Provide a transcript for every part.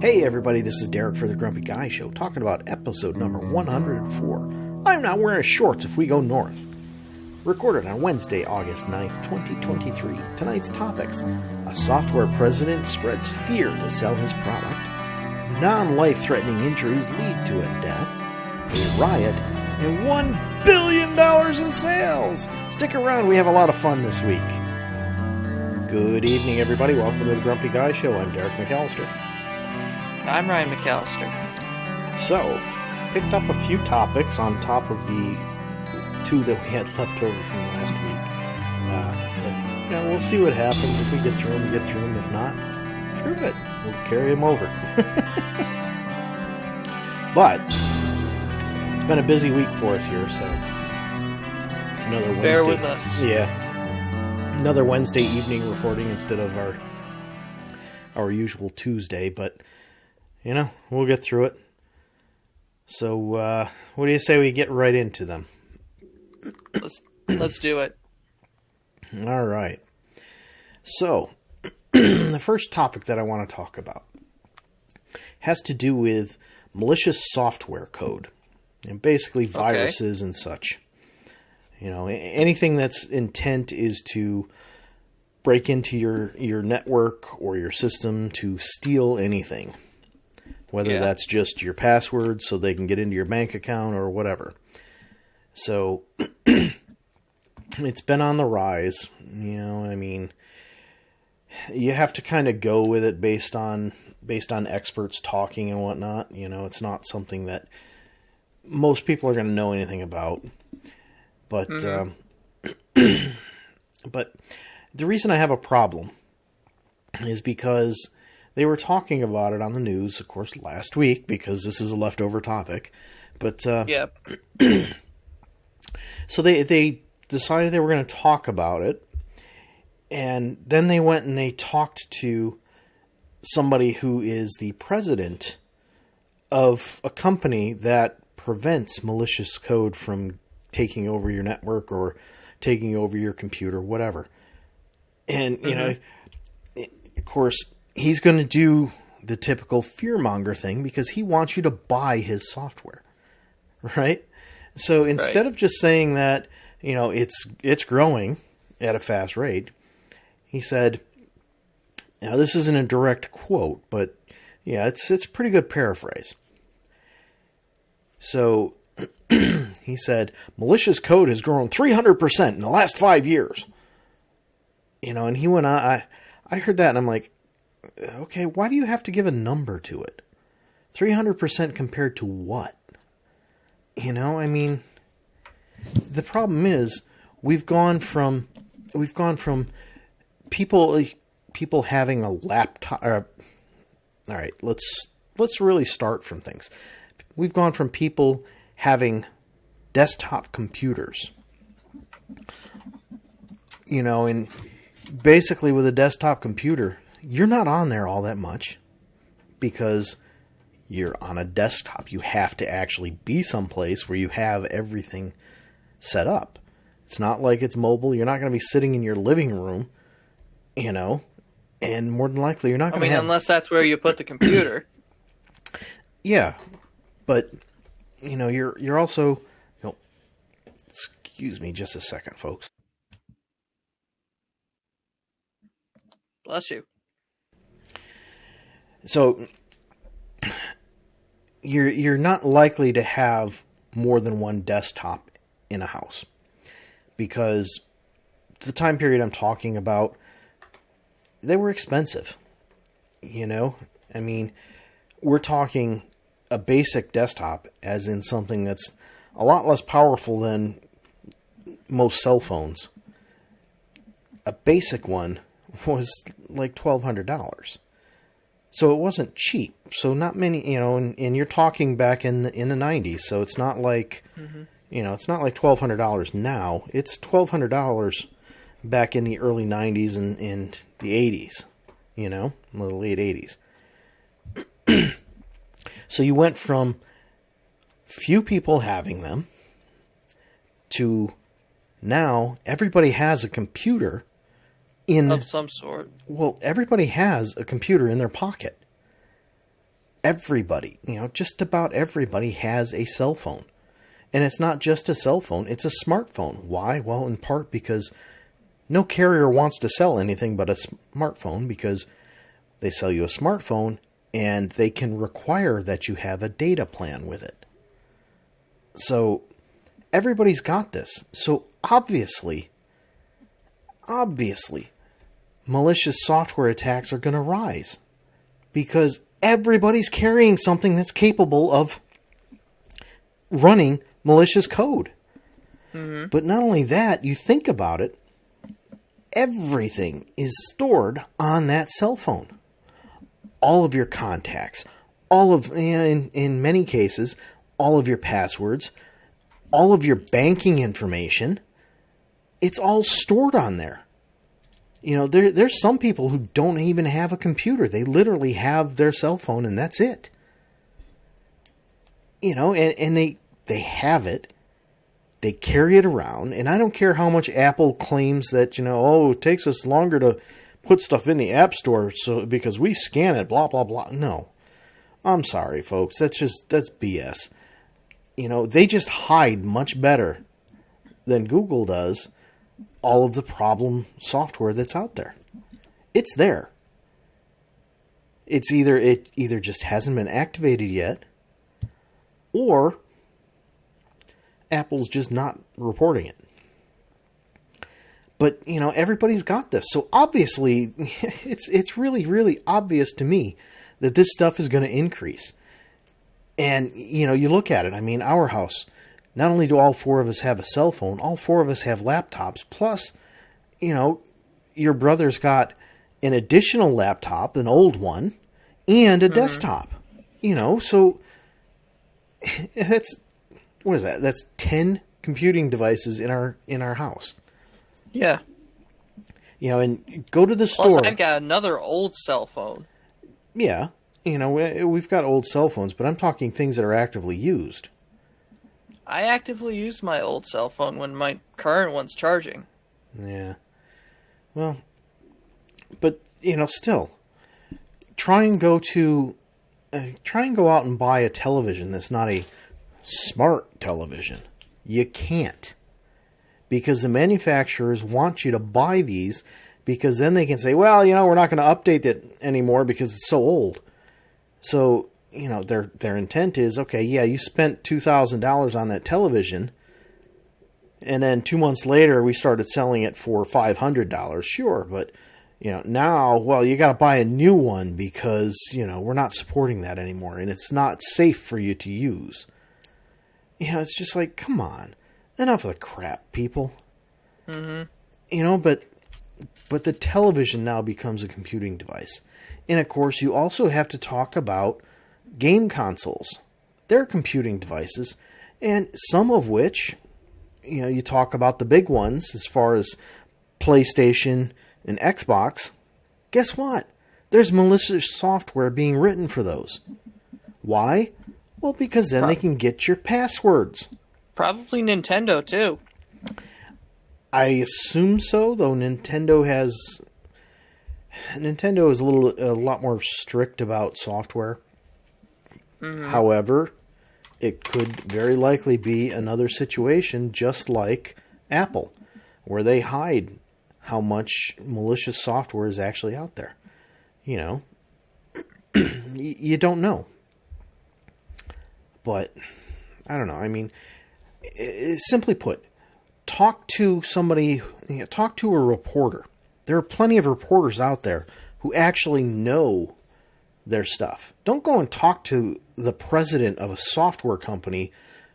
Hey everybody, this is Derek for the Grumpy Guy Show, talking about episode number 104. I'm not wearing shorts if we go north. Recorded on Wednesday, August 9th, 2023. Tonight's topics: a software president spreads fear to sell his product, non-life-threatening injuries lead to a death, a riot, and $1 billion in sales. Stick around, we have a lot of fun this week. Good evening everybody, welcome to the Grumpy Guy Show. I'm Derek McAllister. I'm Ryan McAllister. So, picked up a few topics on top of the two that we had left over from last week. But, we'll see what happens. If we get through them, we get through them. If not, screw it. We'll carry them over. But, it's been a busy week for us here, so another Wednesday. Bear with us. Yeah. Another Wednesday evening recording instead of our usual Tuesday, but we'll get through it. So, what do you say we get right into them? Let's do it. All right. So, the first topic that I want to talk about has to do with malicious software code, and basically viruses and such. Anything that's intent is to break into your network or your system to steal anything. Whether that's just your password so they can get into your bank account or whatever. So, it's been on the rise. You have to kind of go with it based on experts talking and whatnot. It's not something that most people are going to know anything about. But, but the reason I have a problem is because they were talking about it on the news, of course, last week, because this is a leftover topic. But so they decided they were going to talk about it, and then they went and they talked to somebody who is the president of a company that prevents malicious code from taking over your network or taking over your computer, whatever. And, of course, he's going to do the typical fearmonger thing because he wants you to buy his software, right? So instead of just saying that, it's growing at a fast rate, he said, now this isn't a direct quote, but it's a pretty good paraphrase. So he said, malicious code has grown 300% in the last 5 years. And he went on, I heard that and I'm like, okay, why do you have to give a number to it? 300% compared to what? The problem is we've gone from people having a laptop. All right, let's really start from things. We've gone from people having desktop computers. And basically with a desktop computer, you're not on there all that much because you're on a desktop. You have to actually be someplace where you have everything set up. It's not like it's mobile. You're not going to be sitting in your living room, and more than likely you're not going to unless that's where you put the computer. Yeah, but, you're also, excuse me just a second, folks. Bless you. So, you're not likely to have more than one desktop in a house because the time period I'm talking about, they were expensive. We're talking a basic desktop as in something that's a lot less powerful than most cell phones. A basic one was like $1,200. So it wasn't cheap. So not many, and you're talking back in the 90s. So it's not like, it's not like $1,200 now. It's $1,200 back in the early 90s and in the 80s, the late 80s. So you went from few people having them to now everybody has a computer of some sort. Well, everybody has a computer in their pocket. everybody, just about everybody has a cell phone. And it's not just a cell phone, it's a smartphone. Why? Well, in part because no carrier wants to sell anything but a smartphone, because they sell you a smartphone and they can require that you have a data plan with it. So everybody's got this. So obviously, malicious software attacks are going to rise, because everybody's carrying something that's capable of running malicious code. Mm-hmm. But not only that, you think about it, everything is stored on that cell phone. All of your contacts, in many cases, all of your passwords, all of your banking information, it's all stored on there. There's some people who don't even have a computer. They literally have their cell phone and that's it. And they have it. They carry it around. And I don't care how much Apple claims that, it takes us longer to put stuff in the App Store because we scan it, blah, blah, blah. No. I'm sorry, folks. That's BS. They just hide much better than Google does all of the problem software that's out there. It's there. It either just hasn't been activated yet, or Apple's just not reporting it. But, everybody's got this. So obviously, it's really, really obvious to me that this stuff is going to increase. And, you look at it. I mean, our house, not only do all four of us have a cell phone, all four of us have laptops. Plus, your brother's got an additional laptop, an old one, and a desktop. So what is that? That's 10 computing devices in our house. Yeah. And go to the store. Plus, I've got another old cell phone. Yeah. We've got old cell phones, but I'm talking things that are actively used. I actively use my old cell phone when my current one's charging. Yeah. Well, but, still, try and go out and buy a television that's not a smart television. You can't. Because the manufacturers want you to buy these, because then they can say, well, we're not going to update it anymore because it's so old. So, their intent is, okay, yeah, you spent $2,000 on that television, and then 2 months later we started selling it for $500. Sure, but, now, well, you got to buy a new one because, we're not supporting that anymore, and it's not safe for you to use. It's just like, come on. Enough of the crap, people. Mm-hmm. But the television now becomes a computing device. And, of course, you also have to talk about game consoles. They're computing devices, and some of which, you talk about the big ones as far as PlayStation and Xbox. Guess what? There's malicious software being written for those. Why? Well, because then they can get your passwords. Probably Nintendo, too. I assume so, though Nintendo is a lot more strict about software. Mm-hmm. However, it could very likely be another situation just like Apple, where they hide how much malicious software is actually out there. You don't know. But, I don't know. I mean, simply put, talk to somebody, talk to a reporter. There are plenty of reporters out there who actually know their stuff. Don't go and talk to the president of a software company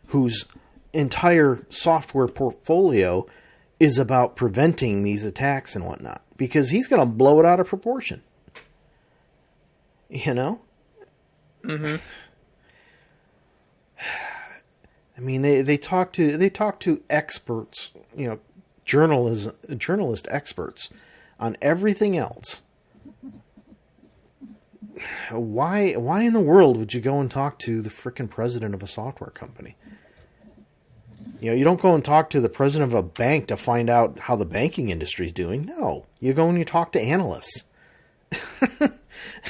whose entire software portfolio is about preventing these attacks and whatnot, because he's going to blow it out of proportion. Mm-hmm. I mean, they talk to experts, journalist experts on everything else. Why in the world would you go and talk to the frickin' president of a software company? You don't go and talk to the president of a bank to find out how the banking industry is doing. No, you go and you talk to analysts.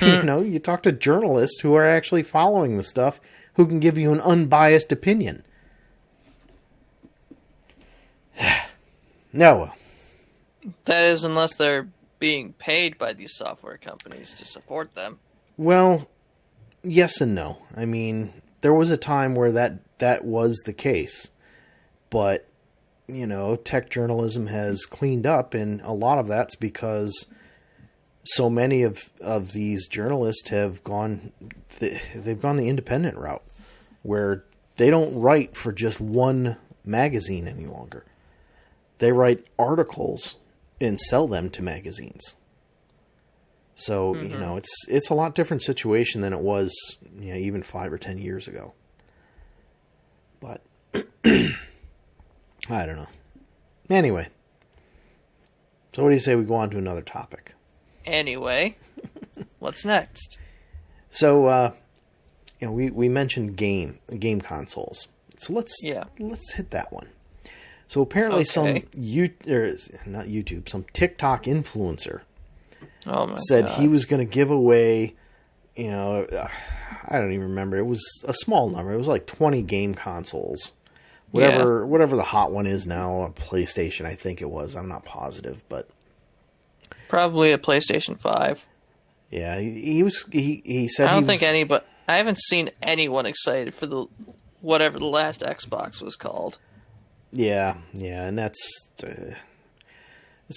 You talk to journalists who are actually following the stuff, who can give you an unbiased opinion. No. That is, unless they're being paid by these software companies to support them. Well, yes and no. I mean, there was a time where that was the case. But, tech journalism has cleaned up, and a lot of that's because so many of these journalists have they've gone the independent route, where they don't write for just one magazine any longer. They write articles and sell them to magazines. So, it's a lot different situation than it was, even 5 or 10 years ago. But, I don't know. Anyway. So what do you say we go on to another topic? Anyway, what's next? So, we mentioned game consoles. So let's hit that one. So apparently some some TikTok influencer said he was going to give away, I don't even remember. It was a small number. It was like 20 game consoles. Whatever the hot one is now, a PlayStation, I think it was. I'm not positive, but probably a PlayStation 5. Yeah, he said I haven't seen anyone excited for whatever the last Xbox was called. Yeah, and that's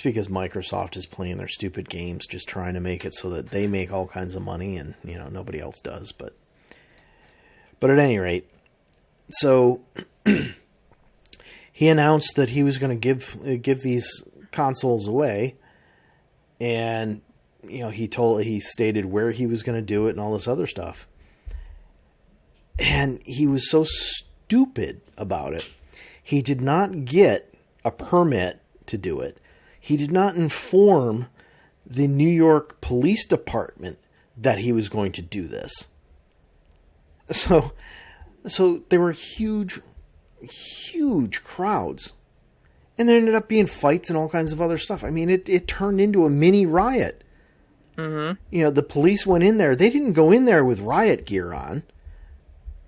because Microsoft is playing their stupid games, just trying to make it so that they make all kinds of money, and nobody else does. But at any rate, so he announced that he was going to give these consoles away, and he stated where he was going to do it and all this other stuff, and he was so stupid about it. He did not get a permit to do it. He did not inform the New York Police Department that he was going to do this. So there were huge crowds. And there ended up being fights and all kinds of other stuff. I mean, it turned into a mini riot. Mm-hmm. The police went in there. They didn't go in there with riot gear on.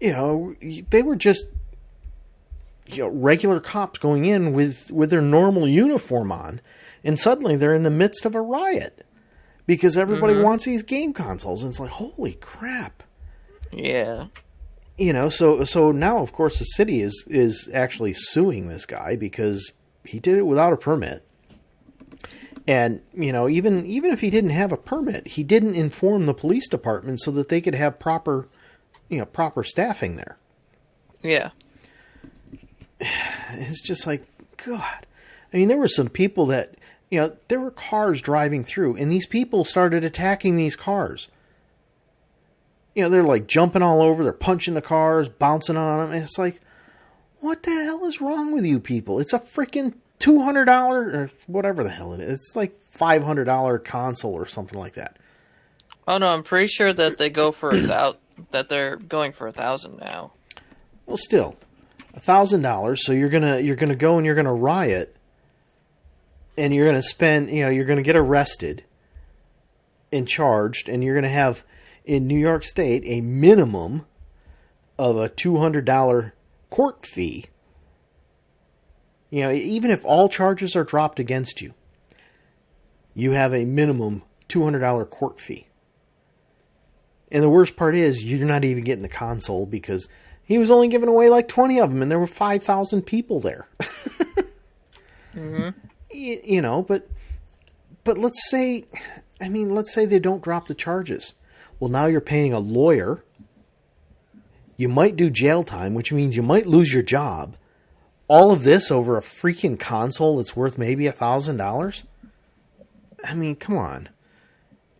They were just regular cops going in with their normal uniform on, and suddenly they're in the midst of a riot because everybody wants these game consoles, and it's like, holy crap. Yeah. So now, of course, the city is actually suing this guy because he did it without a permit. And, even if he didn't have a permit, he didn't inform the police department so that they could have proper staffing there. Yeah. It's just like, God. I mean, there were some people that, there were cars driving through, and these people started attacking these cars. They're like jumping all over, they're punching the cars, bouncing on them, and it's like, what the hell is wrong with you people? It's a freaking $200, or whatever the hell it is. It's like $500 console or something like that. Oh no, I'm pretty sure that they go for that they're going for $1,000 now. Well, still. $1,000, so you're gonna go and you're gonna riot, and you're gonna spend, you're gonna get arrested and charged, and you're gonna have in New York State a minimum of a $200 court fee. Even if all charges are dropped against you, you have a minimum $200 court fee. And the worst part is you're not even getting the console because he was only giving away like 20 of them, and there were 5,000 people there. But let's say they don't drop the charges. Well, now you're paying a lawyer. You might do jail time, which means you might lose your job. All of this over a freaking console that's worth maybe $1,000? I mean, come on.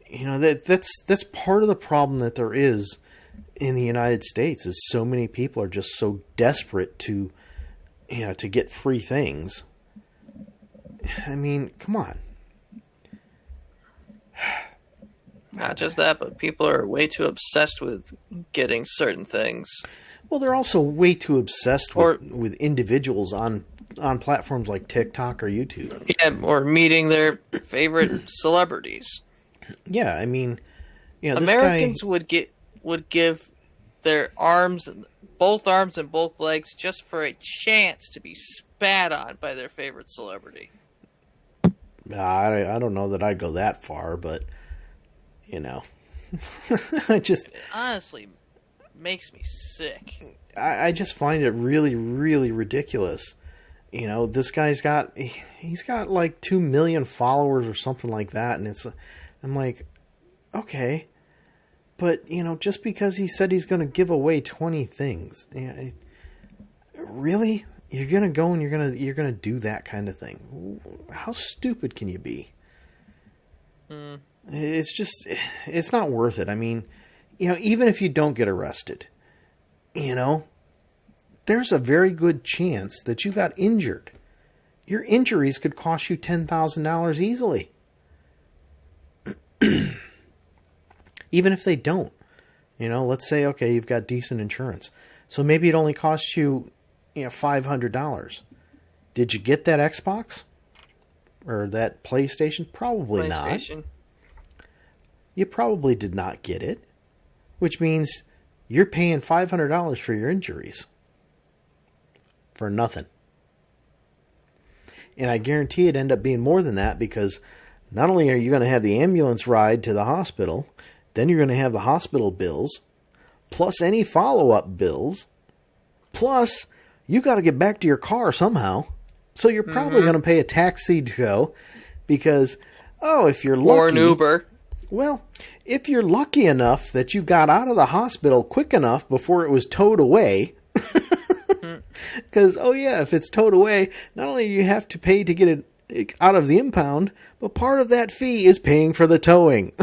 That's part of the problem that there is in the United States, is so many people are just so desperate to get free things. I mean, come on. Not just that, but people are way too obsessed with getting certain things. Well, they're also way too obsessed with individuals on platforms like TikTok or YouTube. Yeah, or meeting their favorite celebrities. Yeah, I mean, You know, this Americans guy, would give their both arms and both legs just for a chance to be spat on by their favorite celebrity. I don't know that I'd go that far, but, you know, I just... It honestly makes me sick. I just find it really, really ridiculous. You know, this guy's he's got like 2 million followers or something like that, and I'm like, okay, but, you know, just because he said he's going to give away 20 things, really? You're going to go and you're going to do that kind of thing? How stupid can you be? It's not worth it. I mean, you know, even if you don't get arrested, you know, there's a very good chance that you got injured. Your injuries could cost you $10,000 easily. Even if they don't. You know, let's say, okay, you've got decent insurance. So maybe it only costs you, you know, $500. Did you get that Xbox? Or that PlayStation? Probably not. You probably did not get it. Which means you're paying $500 for your injuries. For nothing. And I guarantee it'd end up being more than that, because not only are you going to have the ambulance ride to the hospital, then you're going to have the hospital bills, plus any follow-up bills, plus you got to get back to your car somehow. So you're probably going to pay a taxi to go, because, if you're lucky... Or an Uber. Well, if you're lucky enough that you got out of the hospital quick enough before it was towed away... Because, if it's towed away, not only do you have to pay to get it out of the impound, but part of that fee is paying for the towing.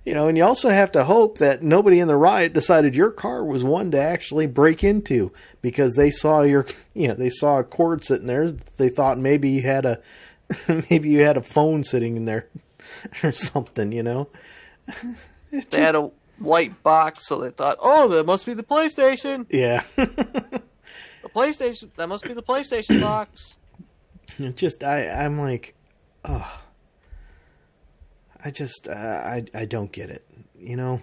You know, and you also have to hope that nobody in the riot decided your car was one to actually break into, because they saw they saw a cord sitting there. They thought maybe you had a phone sitting in there or something, you know. They had a white box, so they thought, that must be the PlayStation. Yeah. The PlayStation, that must be the PlayStation box. I'm like, I don't get it. You know,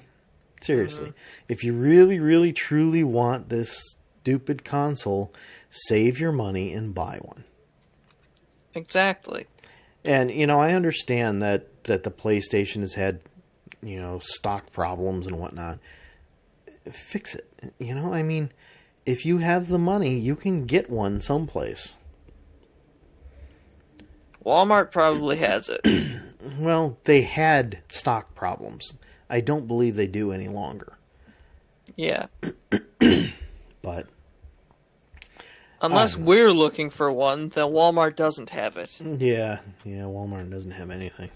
seriously. If you really, really, truly want this stupid console, save your money and buy one. Exactly. And, you know, I understand that the PlayStation has had, you know, stock problems and whatnot. Fix it. You know, I mean, if you have the money, you can get one someplace. Walmart probably has it. Well, they had stock problems. I don't believe they do any longer. Yeah. But unless we're looking for one, then Walmart doesn't have it. Yeah, Walmart doesn't have anything.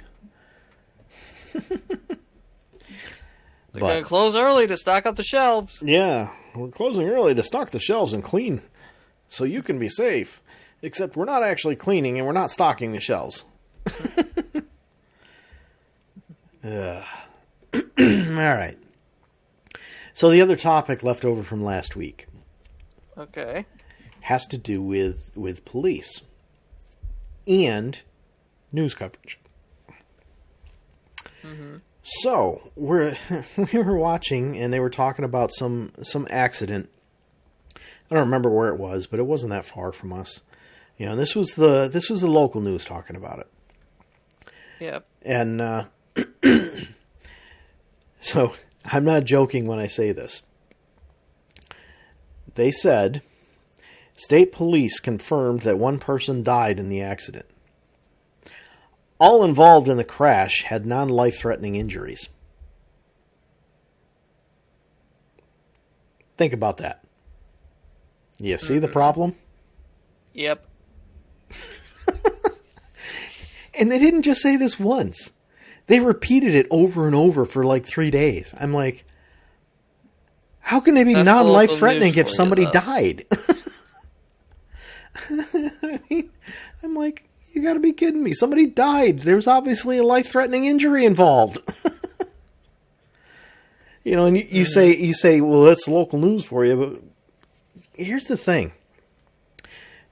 They're going to close early to stock up the shelves. Yeah, we're closing early to stock the shelves and clean, so you can be safe. Except we're not actually cleaning, and we're not stocking the shelves. All right. So the other topic left over from last week. Okay. Has to do with police and news coverage. Mm-hmm. So we were watching, and they were talking about some accident. I don't remember where it was, but it wasn't that far from us. You know, this was the local news talking about it. Yep. And so I'm not joking when I say this. They said state police confirmed that one person died in the accident. All involved in the crash had non-life-threatening injuries. Think about that. You see the problem? Yep. And they didn't just say this once. They repeated it over and over for like 3 days. I'm like, how can they be non-life-threatening if somebody died? I mean, I'm like, you gotta be kidding me. Somebody died. There was obviously a life-threatening injury involved. You know, and you say, well, that's local news for you, but here's the thing.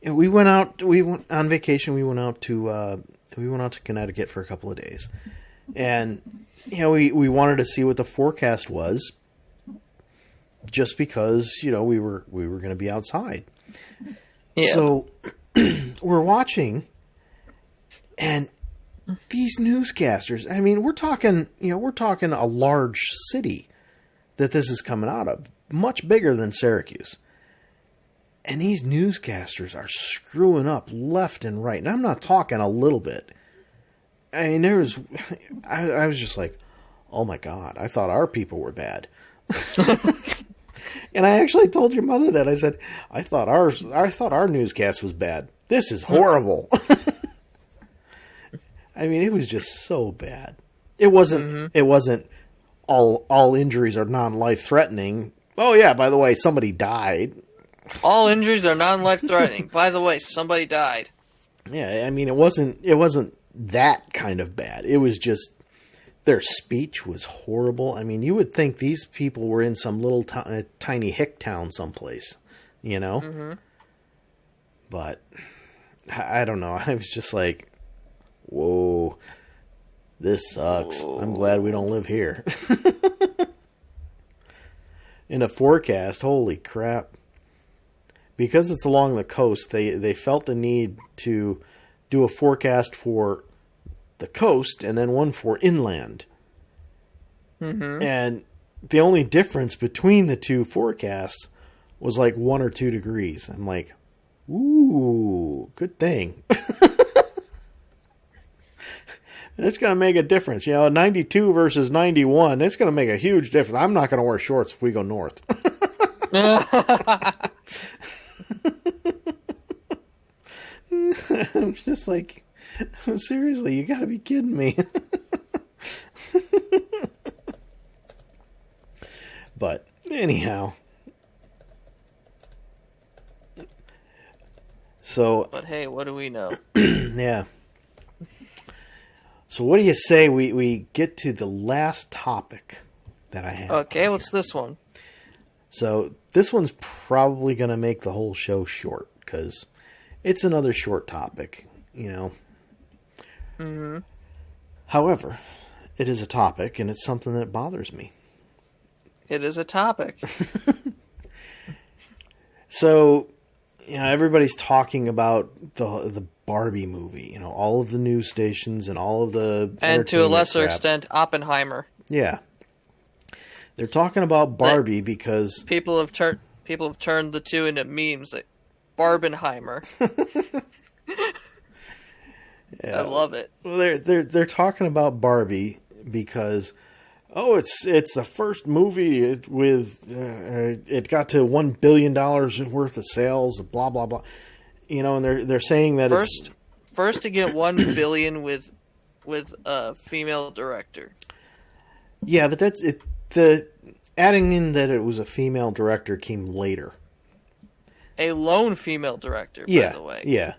We went on vacation. We went out to Connecticut for a couple of days. And, we wanted to see what the forecast was just because, we were going to be outside. Yeah. So we're watching, and these newscasters, I mean, we're talking a large city that this is coming out of, much bigger than Syracuse. And these newscasters are screwing up left and right. And I'm not talking a little bit. I mean, I was just like, oh my God, I thought our people were bad. And I actually told your mother that. I said, I thought our newscast was bad. This is horrible. I mean, it was just so bad. It wasn't all injuries are non-life threatening. Oh yeah, by the way, somebody died. All injuries are non-life threatening. By the way, somebody died. Yeah, I mean, it wasn't that kind of bad. It was just their speech was horrible. I mean, you would think these people were in some little tiny hick town someplace, Mm-hmm. But I don't know. I was just like, whoa, this sucks. Whoa. I'm glad we don't live here. In a forecast, holy crap. Because it's along the coast, they felt the need to do a forecast for the coast and then one for inland. Mm-hmm. And the only difference between the two forecasts was like 1 or 2 degrees. I'm like, ooh, good thing. It's going to make a difference. 92 versus 91, it's going to make a huge difference. I'm not going to wear shorts if we go north. I'm just like, seriously, you gotta be kidding me. But anyhow, but hey, what do we know? Yeah. So what do you say we get to the last topic that I have? Okay, what's this one? So this one's probably going to make the whole show short because it's another short topic, Mm-hmm. However, it is a topic and it's something that bothers me. It is a topic. So, everybody's talking about the Barbie movie, all of the news stations and all of the and to a lesser crap. extent, Oppenheimer. Yeah. They're talking about Barbie because people have turned the two into memes, like Barbenheimer. Yeah. I love it. Well, they're talking about Barbie because it's the first movie with it got to $1 billion worth of sales, blah blah blah. And they're saying that first to get $1 billion with a female director. Yeah, but that's it. The adding in that it was a female director came later. A lone female director, by the way. Yeah.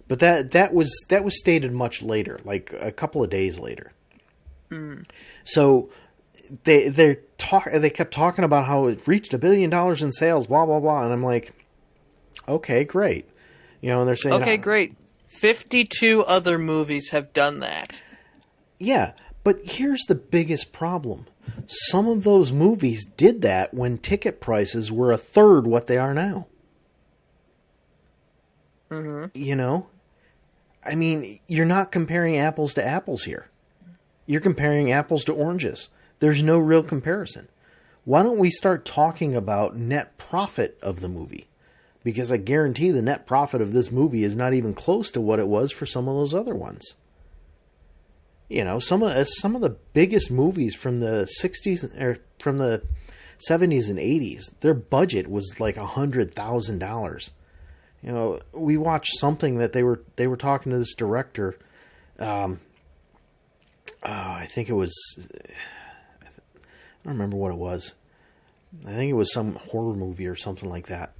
But that was stated much later, like a couple of days later. Mm. So they kept talking about how it reached $1 billion in sales, blah blah blah, and I'm like, okay, great. And they're saying, okay, great. 52 other movies have done that. Yeah, but here's the biggest problem. Some of those movies did that when ticket prices were a third what they are now. Mm-hmm. I mean, you're not comparing apples to apples here. You're comparing apples to oranges. There's no real comparison. Why don't we start talking about net profit of the movie? Because I guarantee the net profit of this movie is not even close to what it was for some of those other ones. Some of the biggest movies from the 60s or from the 70s and 80s, their budget was like $100,000. We watched something that they were talking to this director. I think it was. I don't remember what it was. I think it was some horror movie or something like that.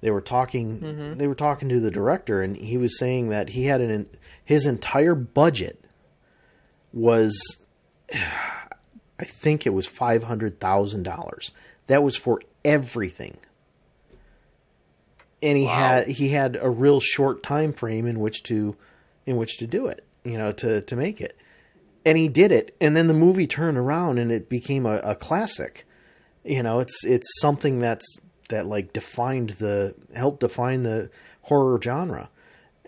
They were talking. Mm-hmm. They were talking to the director, and he was saying that he had his entire budget was, I think it was $500,000. That was for everything. And he had a real short time frame in which to do it, to make it. And he did it, and then the movie turned around and it became a classic. It's something that like helped define the horror genre.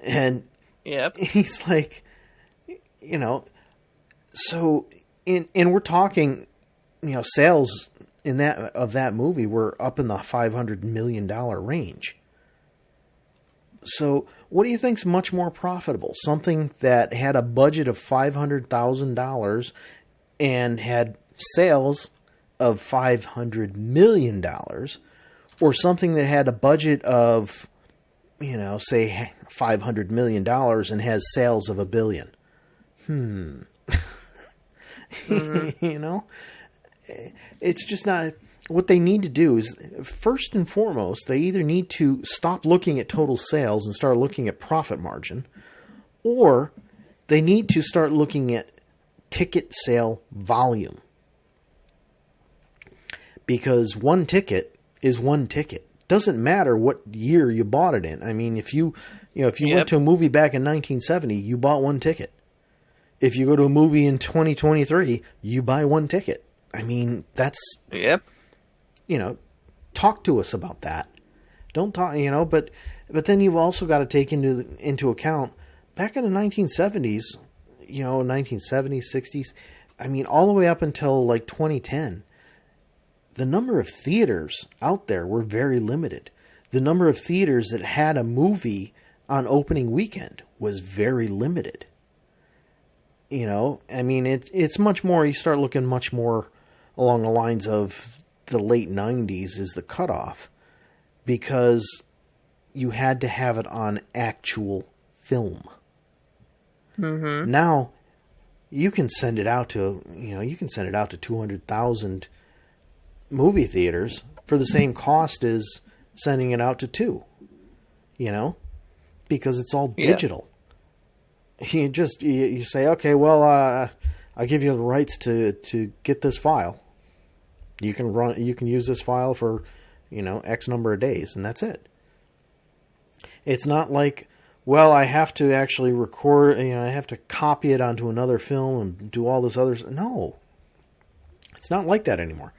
And Yep. he's like, so and we're talking, sales of that movie were up in the $500 million range. So what do you think's much more profitable? Something that had a budget of $500,000 and had sales of $500 million, or something that had a budget of, say $500 million and has sales of $1 billion? Mm-hmm. It's just not. What they need to do is, first and foremost, they either need to stop looking at total sales and start looking at profit margin, or they need to start looking at ticket sale volume. Because one ticket is one ticket. Doesn't matter what year you bought it in. I mean, if you went to a movie back in 1970, you bought one ticket. If you go to a movie in 2023, you buy one ticket. I mean, that's... Yep. Talk to us about that. Don't talk, but then you've also got to take into account, back in the 1970s, 1970s, 60s, I mean, all the way up until like 2010, the number of theaters out there were very limited. The number of theaters that had a movie on opening weekend was very limited. I mean, it's much more, you start looking much more along the lines of the late 90s is the cutoff, because you had to have it on actual film. Mm-hmm. Now you can send it out to 200,000 movie theaters for the same cost as sending it out to 2, because it's all digital. You say, okay, well, I'll give you the rights to get this file. You can use this file for, X number of days, and that's it. It's not like, well, I have to actually record, I have to copy it onto another film and do all this other. No. It's not like that anymore.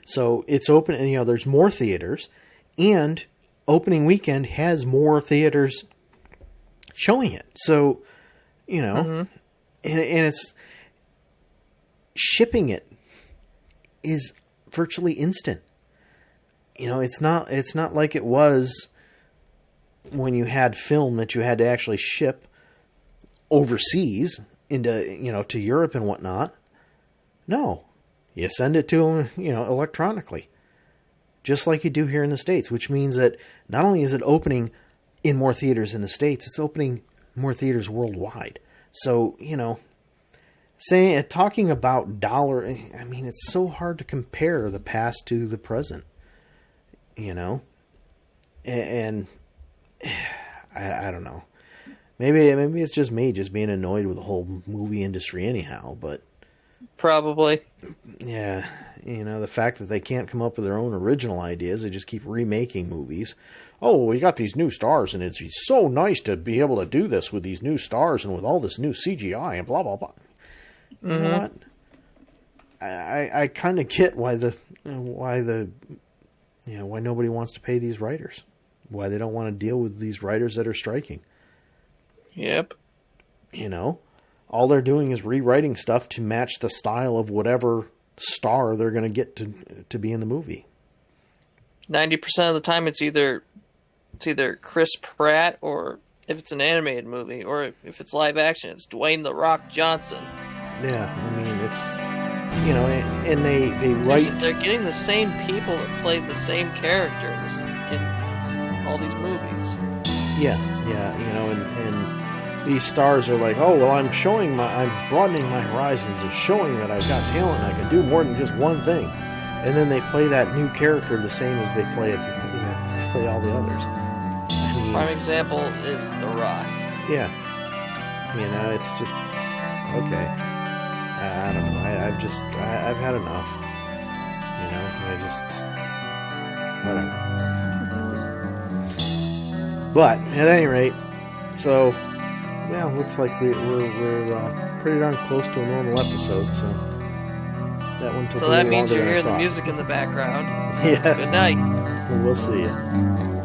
So it's open, and there's more theaters, and opening weekend has more theaters showing it. So, Mm-hmm. and it's shipping it is virtually instant. It's not like it was when you had film that you had to actually ship overseas into, to Europe and whatnot. No, you send it to them, electronically, just like you do here in the States, which means that not only is it opening in more theaters in the States, it's opening more theaters worldwide. So, talking about dollar, I mean, it's so hard to compare the past to the present, and I don't know. Maybe it's just me just being annoyed with the whole movie industry anyhow, but probably. Yeah, the fact that they can't come up with their own original ideas, they just keep remaking movies. Oh, we got these new stars, and it's so nice to be able to do this with these new stars and with all this new CGI and blah, blah, blah. Mm-hmm. You know what? I kind of get why nobody wants to pay these writers. Why they don't want to deal with these writers that are striking. Yep. All they're doing is rewriting stuff to match the style of whatever star they're going to get to be in the movie. 90% of the time it's either Chris Pratt, or if it's an animated movie, or if it's live action, it's Dwayne "The Rock" Johnson. Yeah, I mean, it's, and they write... They're getting the same people that played the same characters in all these movies. Yeah, and these stars are like, oh, well, I'm broadening my horizons and showing that I've got talent and I can do more than just one thing. And then they play that new character the same as they play play all the others. Prime example is The Rock. Yeah. It's just, okay. I don't know. I've had enough. Whatever. But, at any rate, so, Well, looks like we're pretty darn close to a normal episode, so that one took So a that little means longer you than I hear the thought. music in the background. Yes. Good night. We'll see you.